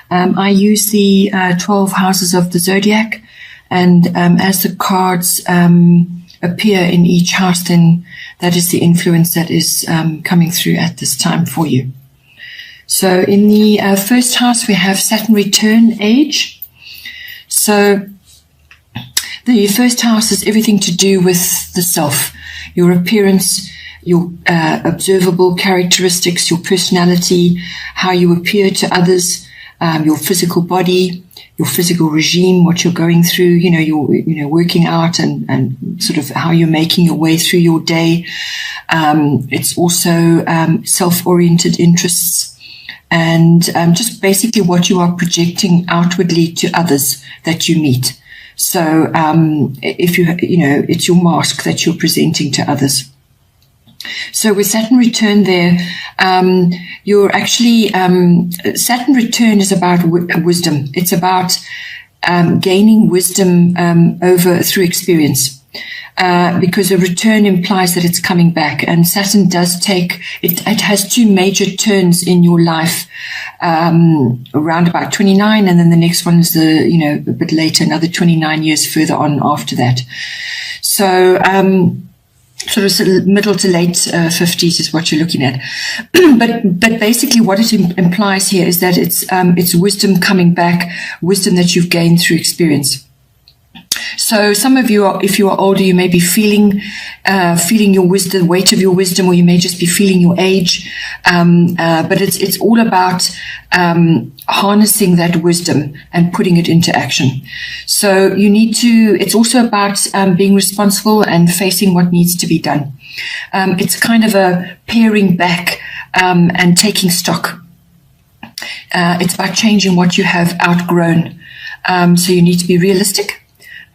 I use the 12 houses of the zodiac, and as the cards appear in each house, then that is the influence that is coming through at this time for you. So in the first house, we have Saturn return age. So the first house is everything to do with the self, your appearance, your observable characteristics, your personality, how you appear to others, your physical body, your physical regime, what you're going through, you're working out and sort of how you're making your way through your day. It's also self-oriented interests and just basically what you are projecting outwardly to others that you meet. So if it's your mask that you're presenting to others. So with Saturn return there, you're actually, Saturn return is about wisdom. It's about gaining wisdom through experience. Because a return implies that it's coming back, and Saturn does it has two major turns in your life, around about 29, and then the next one is a bit later, another 29 years further on after that. So, sort of middle to late 50s is what you're looking at. but basically what it implies here is that it's wisdom coming back, wisdom that you've gained through experience. So some of you, if you are older, you may be feeling your wisdom, the weight of your wisdom, or you may just be feeling your age. But it's all about harnessing that wisdom and putting it into action. So it's also about being responsible and facing what needs to be done. It's kind of a paring back and taking stock. It's about changing what you have outgrown. So you need to be realistic.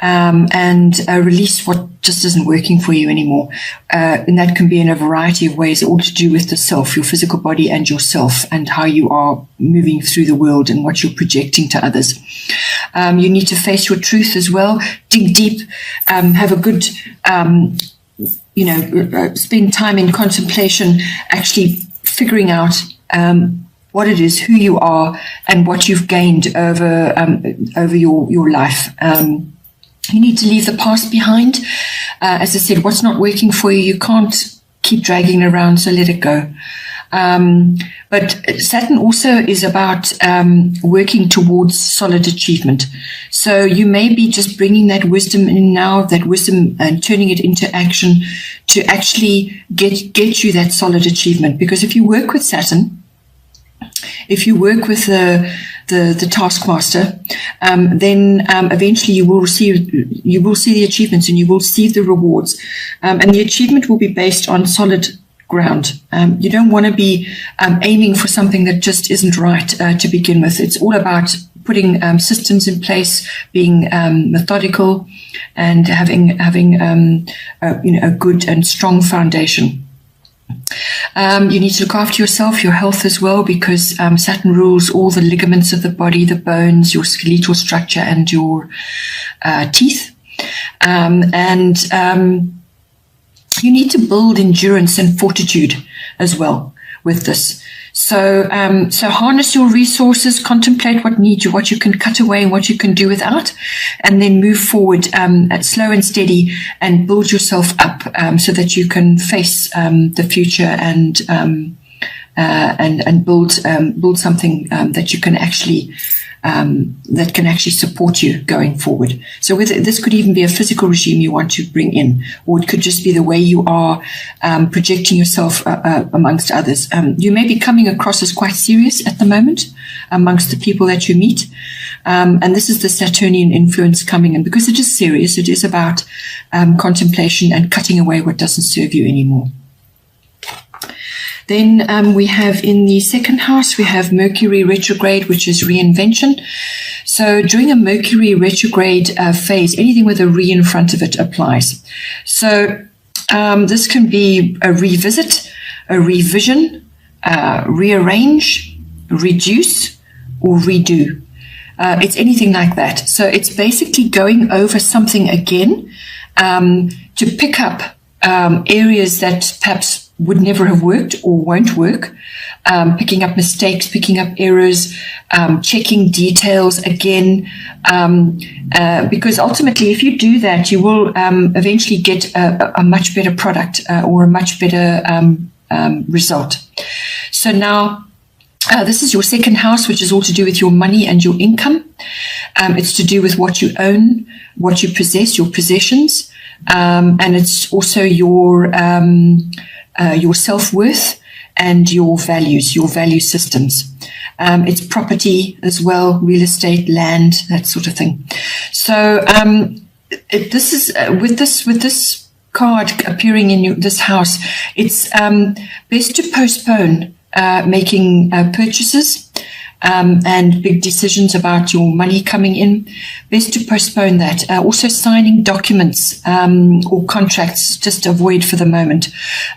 And release what just isn't working for you anymore. And that can be in a variety of ways, all to do with the self, your physical body and yourself, and how you are moving through the world and what you're projecting to others. You need to face your truth as well, dig deep, have a good, spend time in contemplation, actually figuring out what it is, who you are, and what you've gained over your life. You need to leave the past behind. As I said, what's not working for you, you can't keep dragging around, so let it go. But Saturn also is about working towards solid achievement. So you may be just bringing that wisdom in now, that wisdom, and turning it into action to actually get you that solid achievement. Because if you work with Saturn, if you work with the taskmaster, then eventually you will see the achievements and you will see the rewards, and the achievement will be based on solid ground. You don't want to be aiming for something that just isn't right to begin with. It's all about putting systems in place, being methodical, and having a good and strong foundation. You need to look after yourself, your health as well, because Saturn rules all the ligaments of the body, the bones, your skeletal structure, and your teeth. You need to build endurance and fortitude as well with this. So harness your resources, contemplate what you can cut away and what you can do without, and then move forward slow and steady, and build yourself up so that you can face the future and build something that you can actually support you going forward. So this could even be a physical regime you want to bring in, or it could just be the way you are projecting yourself amongst others. You may be coming across as quite serious at the moment amongst the people that you meet. And this is the Saturnian influence coming in, because it is serious. It is about contemplation and cutting away what doesn't serve you anymore. Then we have in the second house, we have Mercury retrograde, which is reinvention. So during a Mercury retrograde phase, anything with a re in front of it applies. So this can be a revisit, a revision, rearrange, reduce, or redo. It's anything like that. So it's basically going over something again to pick up areas that perhaps would never have worked or won't work, picking up mistakes, picking up errors, checking details again, because ultimately if you do that, you will eventually get a much better product or a much better result. So now, this is your second house, which is all to do with your money and your income. It's to do with what you own, what you possess, your possessions, and it's also your self-worth and your values, your value systems. It's property as well, real estate, land, that sort of thing. So this is with this card appearing in this house, it's best to postpone making purchases and big decisions about your money coming in. Best to postpone that. Also signing documents or contracts, just avoid for the moment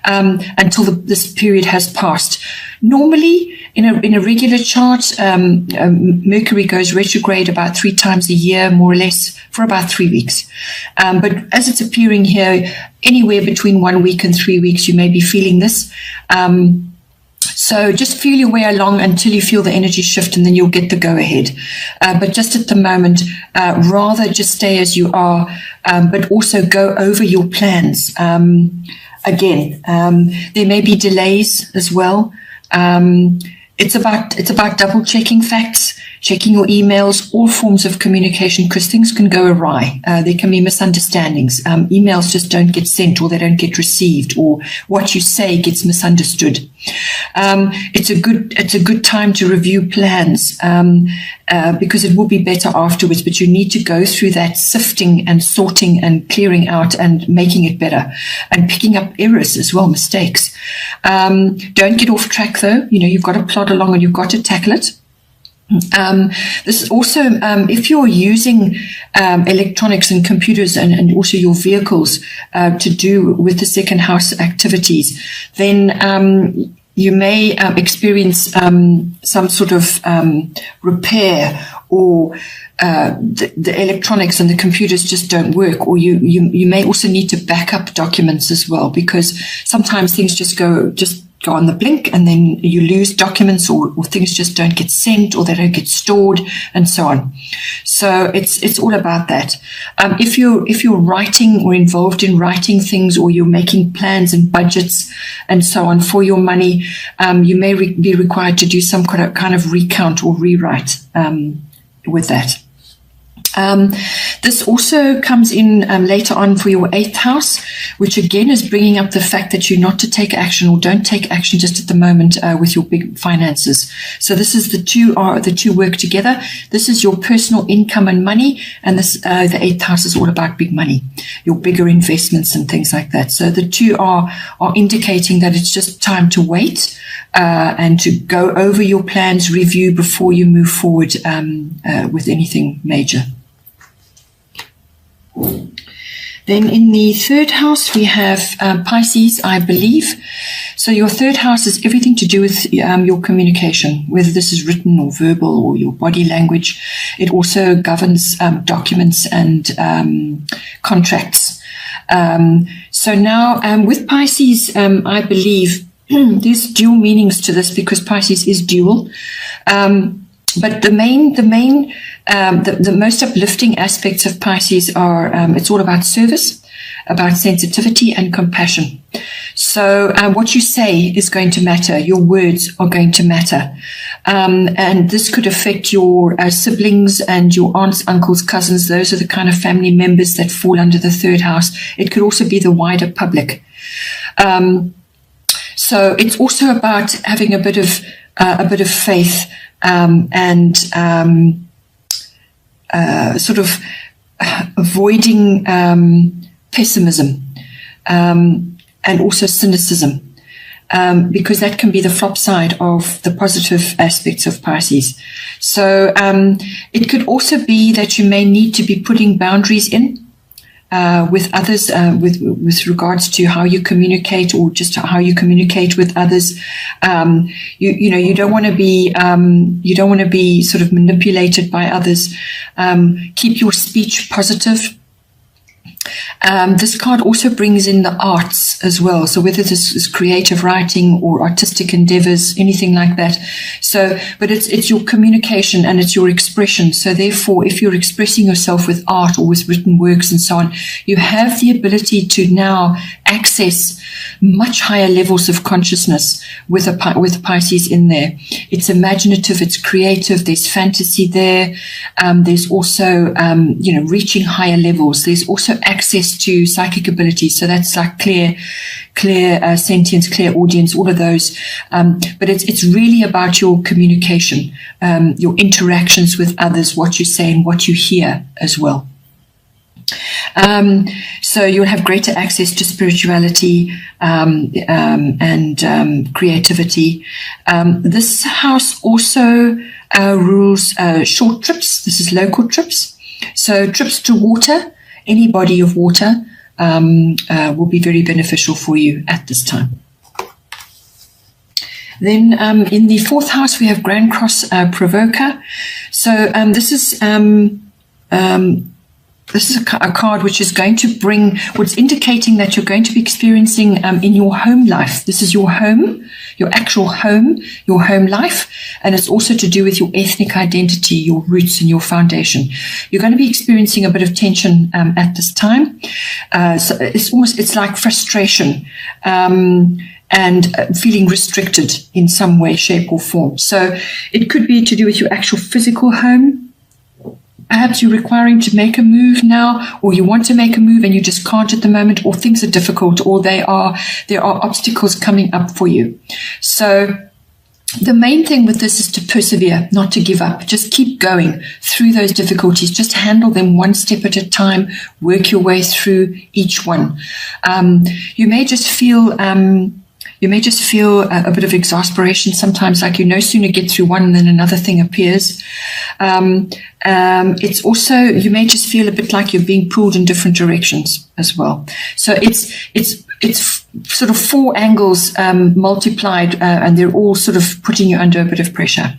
until this period has passed. Normally, in a regular chart, Mercury goes retrograde about 3 times a year, more or less, for about 3 weeks. But as it's appearing here, anywhere between 1 week and 3 weeks, you may be feeling this. So just feel your way along until you feel the energy shift, and then you'll get the go-ahead. But just at the moment, rather just stay as you are, but also go over your plans. Again, there may be delays as well. It's about double checking facts, checking your emails, all forms of communication, because things can go awry. There can be misunderstandings. Emails just don't get sent, or they don't get received, or what you say gets misunderstood. It's a good time to review plans, because it will be better afterwards, but you need to go through that sifting and sorting and clearing out and making it better, and picking up errors as well, mistakes. Don't get off track though. You've got to plod along and you've got to tackle it. This is also, if you're using electronics and computers and also your vehicles to do with the second house activities, then you may experience some sort of repair, or the electronics and the computers just don't work, or you may also need to back up documents as well, because sometimes things just go on the blink, and then you lose documents, or things just don't get sent, or they don't get stored, and so on. So it's all about that. If you're writing or involved in writing things, or you're making plans and budgets and so on for your money, you may be required to do some kind of recount or rewrite with that. This also comes in later on for your 8th house, which again is bringing up the fact that you're not to take action, or don't take action just at the moment with your big finances. So this is the two work together. This is your personal income and money, and this the 8th house is all about big money, your bigger investments and things like that. So the two are indicating that it's just time to wait and to go over your plans, review before you move forward with anything major. Then in the 3rd house, we have Pisces, I believe. So your 3rd house is everything to do with your communication, whether this is written or verbal or your body language. It also governs documents and contracts. So now with Pisces, I believe there's dual meanings to this, because Pisces is dual. But the most uplifting aspects of Pisces are, it's all about service, about sensitivity and compassion. So what you say is going to matter. Your words are going to matter. And this could affect your siblings and your aunts, uncles, cousins. Those are the kind of family members that fall under the 3rd house. It could also be the wider public. So it's also about having a bit of faith, and sort of avoiding pessimism and also cynicism, because that can be the flop side of the positive aspects of Pisces. So it could also be that you may need to be putting boundaries in with others, with regards to how you communicate, or just how you communicate with others. You don't want to be sort of manipulated by others. Keep your speech positive. This card also brings in the arts as well. So whether this is creative writing or artistic endeavors, anything like that. So, but it's your communication and it's your expression. So therefore, if you're expressing yourself with art or with written works and so on, you have the ability to now access much higher levels of consciousness with Pisces in there. It's imaginative, it's creative, there's fantasy there. There's also, reaching higher levels. There's also access to psychic abilities. So that's like clear sentience, clear audience, all of those. But it's really about your communication, your interactions with others, what you say and what you hear as well. So you'll have greater access to spirituality and creativity. This house also rules short trips. This is local trips. So trips to water, any body of water, will be very beneficial for you at this time. Then in the fourth house, we have Grand Cross Provoker. So this is a card which is going to bring, what's indicating that you're going to be experiencing in your home life. This is your home, your actual home, your home life. And it's also to do with your ethnic identity, your roots and your foundation. You're going to be experiencing a bit of tension at this time. So it's like frustration and feeling restricted in some way, shape or form. So it could be to do with your actual physical home. Perhaps you're requiring to make a move now, or you want to make a move and you just can't at the moment, or things are difficult, or there are obstacles coming up for you. So the main thing with this is to persevere, not to give up. Just keep going through those difficulties. Just handle them one step at a time. Work your way through each one. You may just feel a bit of exasperation sometimes, like you no sooner get through one than another thing appears. It's also, you may just feel a bit like you're being pulled in different directions as well. So it's sort of four angles multiplied, and they're all sort of putting you under a bit of pressure.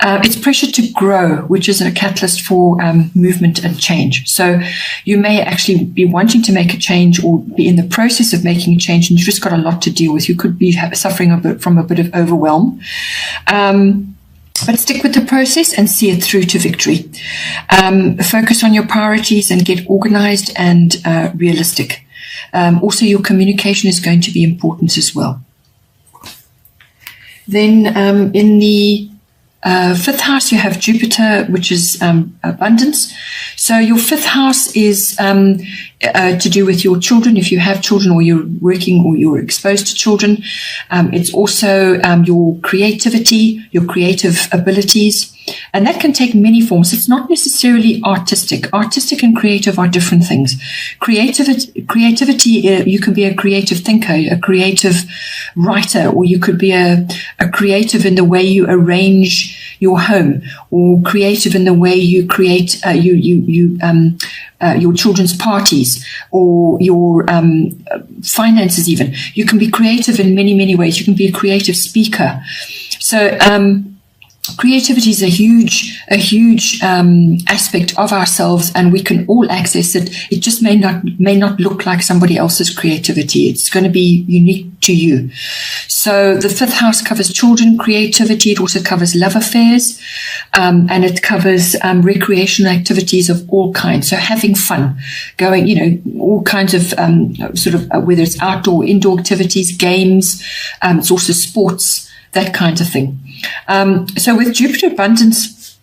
It's pressure to grow, which is a catalyst for movement and change. So you may actually be wanting to make a change or be in the process of making a change, and you've just got a lot to deal with. You could be suffering from a bit of overwhelm. But stick with the process and see it through to victory. Focus on your priorities and get organized and realistic. Also, your communication is going to be important as well. Then in the fifth house, you have Jupiter, which is abundance. So your fifth house is to do with your children, if you have children or you're working or you're exposed to children. It's also your creativity, your creative abilities. And that can take many forms. It's not necessarily artistic. Artistic and creative are different things. Creativity, you can be a creative thinker, a creative writer, or you could be a creative in the way you arrange your home, or creative in the way you create your children's parties, or your finances even. You can be creative in many, many ways. You can be a creative speaker. So creativity is a huge aspect of ourselves, and we can all access it. It just may not look like somebody else's creativity. It's going to be unique to you. So the fifth house covers children, creativity. It also covers love affairs, and it covers recreational activities of all kinds. So having fun, going, all kinds of whether it's outdoor, indoor activities, games. It's also sports, that kind of thing. So with Jupiter abundance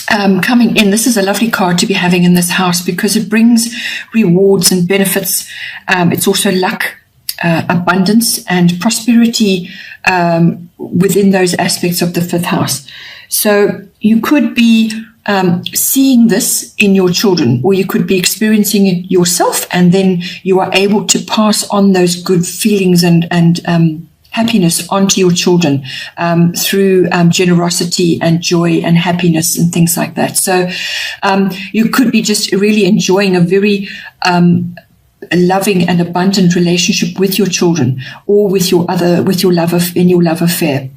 coming in, this is a lovely card to be having in this house because it brings rewards and benefits. It's also luck, abundance and prosperity within those aspects of the fifth house. So you could be seeing this in your children, or you could be experiencing it yourself, and then you are able to pass on those good feelings and happiness onto your children through generosity and joy and happiness and things like that. So you could be just really enjoying a very loving and abundant relationship with your children, or with your love affair.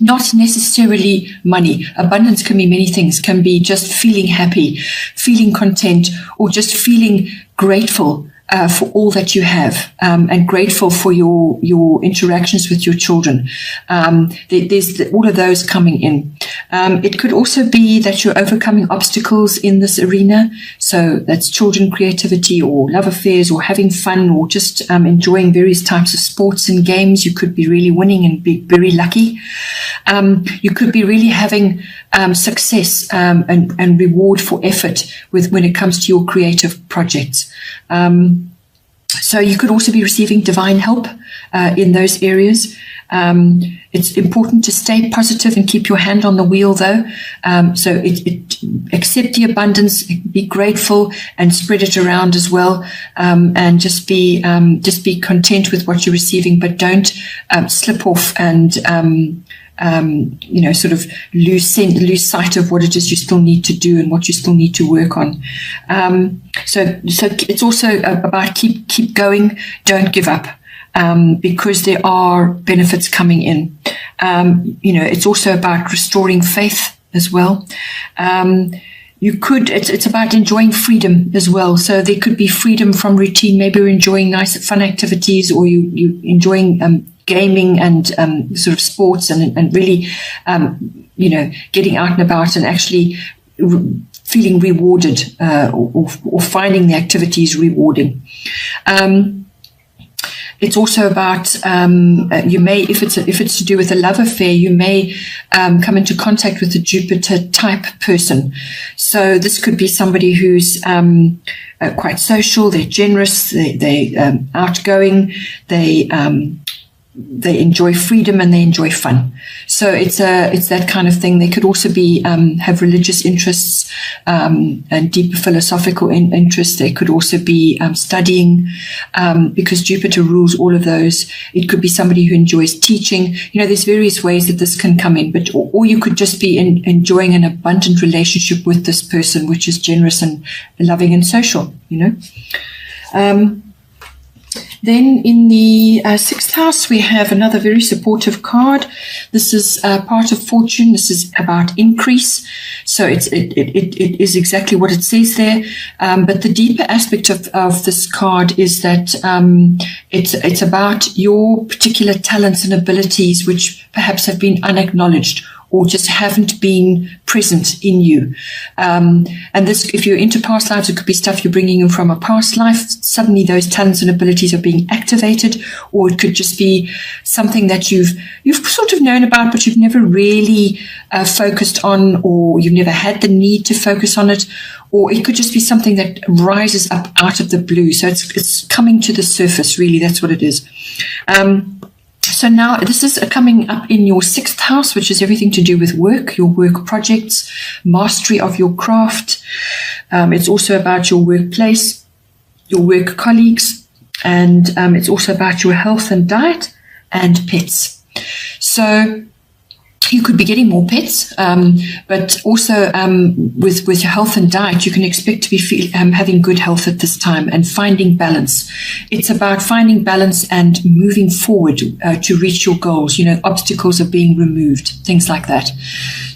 Not necessarily money. Abundance can be many things. Can be just feeling happy, feeling content, or just feeling grateful for all that you have, and grateful for your interactions with your children. There's all of those coming in. It could also be that you're overcoming obstacles in this arena. So that's children creativity or love affairs or having fun or just enjoying various types of sports and games. You could be really winning and be very lucky. You could be really having success and reward for effort when it comes to your creative projects. So you could also be receiving divine help in those areas. It's important to stay positive and keep your hand on the wheel, though. So accept the abundance, be grateful, and spread it around as well. And just be content with what you're receiving, but don't slip off and sort of lose sight of what it is you still need to do and what you still need to work on. So it's also about keep going, don't give up, because there are benefits coming in. It's also about restoring faith as well. It's about enjoying freedom as well. So there could be freedom from routine. Maybe you're enjoying nice, fun activities, or you enjoying gaming and sort of sports and really, getting out and about and actually feeling rewarded or finding the activities rewarding. It's also about you may, if it's to do with a love affair, you may come into contact with a Jupiter type person. So this could be somebody who's quite social, they're generous, they're outgoing, they enjoy freedom and they enjoy fun. So it's that kind of thing. They could also be have religious interests and deeper philosophical interests. They could also be studying because Jupiter rules all of those. It could be somebody who enjoys teaching. There's various ways that this can come in. But or you could just be enjoying an abundant relationship with this person, which is generous and loving and social. Then in the 6th house, we have another very supportive card. This is part of fortune. This is about increase. So it is exactly what it says there. But the deeper aspect of this card is that it's about your particular talents and abilities, which perhaps have been unacknowledged or just haven't been present in you. And this, if you're into past lives, it could be stuff you're bringing in from a past life. Suddenly those talents and abilities are being activated, or it could just be something that you've sort of known about, but you've never really focused on, or you've never had the need to focus on it. Or it could just be something that rises up out of the blue. So it's coming to the surface, really. That's what it is. So now this is coming up in your 6th house, which is everything to do with work, your work projects, mastery of your craft. It's also about your workplace, your work colleagues, and it's also about your health and diet and pets. So you could be getting more pets, but also with your health and diet, you can expect to be having good health at this time and finding balance. It's about finding balance and moving forward to reach your goals. Obstacles are being removed, things like that.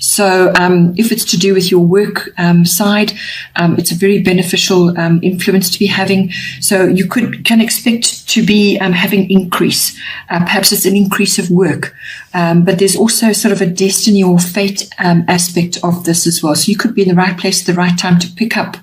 So if it's to do with your work side, it's a very beneficial influence to be having. So you can expect to be having increase. Perhaps it's an increase of work, but there's also sort of a destiny or fate aspect of this as well. So you could be in the right place at the right time to pick up